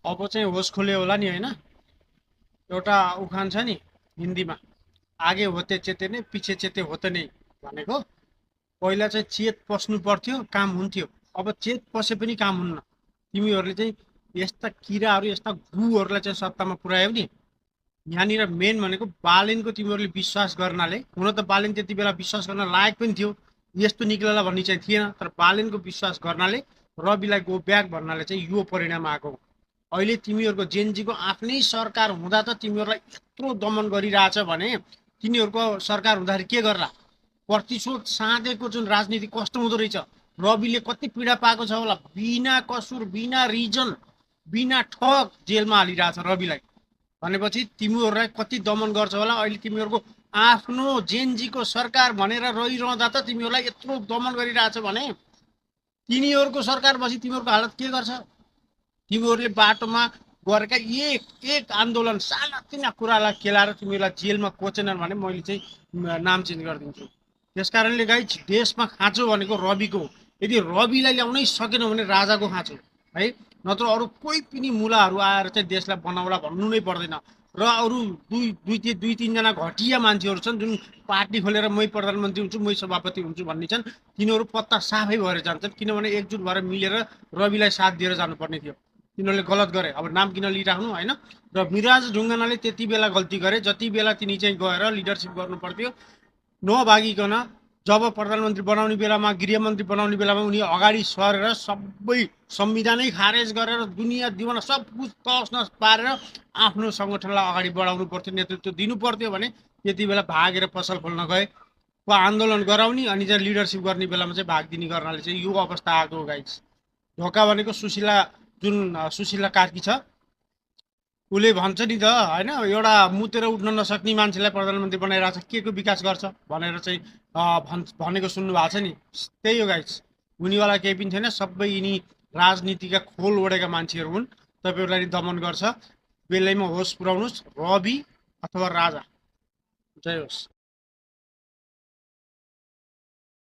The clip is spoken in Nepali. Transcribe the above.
अब चाहिँ होस खोल्यो होला नि होइन। एउटा उखान छ नि हिन्दीमा, आगे होते चेते नै पछि चेते होते नै भनेको। पहिला चाहिँ चेत पस्नु पर्थ्यो काम हुन्थ्यो, अब चेत पसे पनि काम हुन्न। तिमीहरूले चाहिँ यस्ता किराहरू यस्ता गुहरूलाई चाहिँ सत्तामा पुर्यायौ नि। यहाँनिर मेन भनेको बालेनको तिमीहरूले विश्वास गर्नाले, हुन त बालेन त्यति बेला विश्वास गर्न लायक पनि थियो, यस्तो निक्लला भन्ने चाहिँ थिएन, तर बालेनको विश्वास गर्नाले, रविलाई गो ब्याक भन्नाले चाहिँ यो परिणाम आएको। अहिले तिमीहरूको जेनजीको आफ्नै सरकार हुँदा त तिमीहरूलाई यत्रो दमन गरिरहेछ भने तिनीहरूको सरकार हुँदाखेरि के गर्ला? प्रतिशोध साँधेको जुन राजनीति कस्तो हुँदो रहेछ, रविले कति पीडा पाएको छ होला, बिना कसुर बिना रिजन बिना ठग जेलमा हालिरहेछ रविलाई। भनेपछि तिमीहरूलाई कति दमन गर्छ होला। अहिले तिमीहरूको आफ्नो जेनजीको सरकार भनेर रहिरहँदा त तिमीहरूलाई यत्रो दमन गरिरहेछ भने तिनीहरूको सरकार पछि तिमीहरूको हालत के गर्छ? तिमीहरूले बाटोमा गरेका एक एक आन्दोलन सानातिना कुरालाई केलाएर तिमीहरूलाई जेलमा कोचेनन् भने मैले चाहिँ नाम चेन्ज गरिदिन्छु। त्यस कारणले गाइज देशमा खाँचो भनेको रविको हो। यदि रविलाई ल्याउनै सकेन भने राजाको खाँचो है, नत्र अरू कोही पनि मुलाहरू आएर चाहिँ देशलाई बनाउला भन्नु नै पर्दैन। र अरू दुई तिनजना घटिया मान्छेहरू छन् जुन पार्टी खोलेर मै प्रधानमन्त्री हुन्छु मै सभापति हुन्छु भन्ने छन्, तिनीहरू पत्ता साफै भएर जान्छन्। किनभने एकजुट भएर मिलेर रविलाई साथ दिएर जानुपर्ने थियो, तिनीहरूले गलत गरे। अब नाम किन लिइराख्नु होइन। र मिराज ढुङ्गानाले त्यति बेला गल्ती गरे जति बेला तिनी चाहिँ गएर लिडरसिप गर्नु पर्थ्यो, नभागिकन जब प्रधानमन्त्री बनाउने बेलामा गृहमन्त्री बनाउने बेलामा उनी अगाडि सरेर सबै संविधानै खारेज गरेर दुनियाँ दिवाना सब कुछ तहस नहस पारेर आफ्नो सङ्गठनलाई अगाडि बढाउनु पर्थ्यो, नेतृत्व दिनु पर्थ्यो भने त्यति बेला भागेर पसल खोल्न गए वा आन्दोलन गराउने अनि चाहिँ लिडरसिप गर्ने बेलामा चाहिँ भाग दिने गर्नाले चाहिँ यो अवस्था आएको हो गाइस। धोका भनेको सुशीला कार्की छ, उसले भन्छ नि त होइन, एउटा मुतेर उठ्न नसक्ने मान्छेलाई प्रधानमन्त्री बनाइरहेको छ, के को विकास गर्छ भनेर चाहिँ भनेको सुन्नु भएको छ नि। त्यही हो गाइस, उनीवाला केही पनि छैन, सबै यिनी राजनीतिका खोल ओढेका मान्छेहरू हुन्। तपाईँहरूलाई दमन गर्छ, बेलैमा होस पुऱ्याउनुहोस्, रवि अथवा राजा। जय होस्।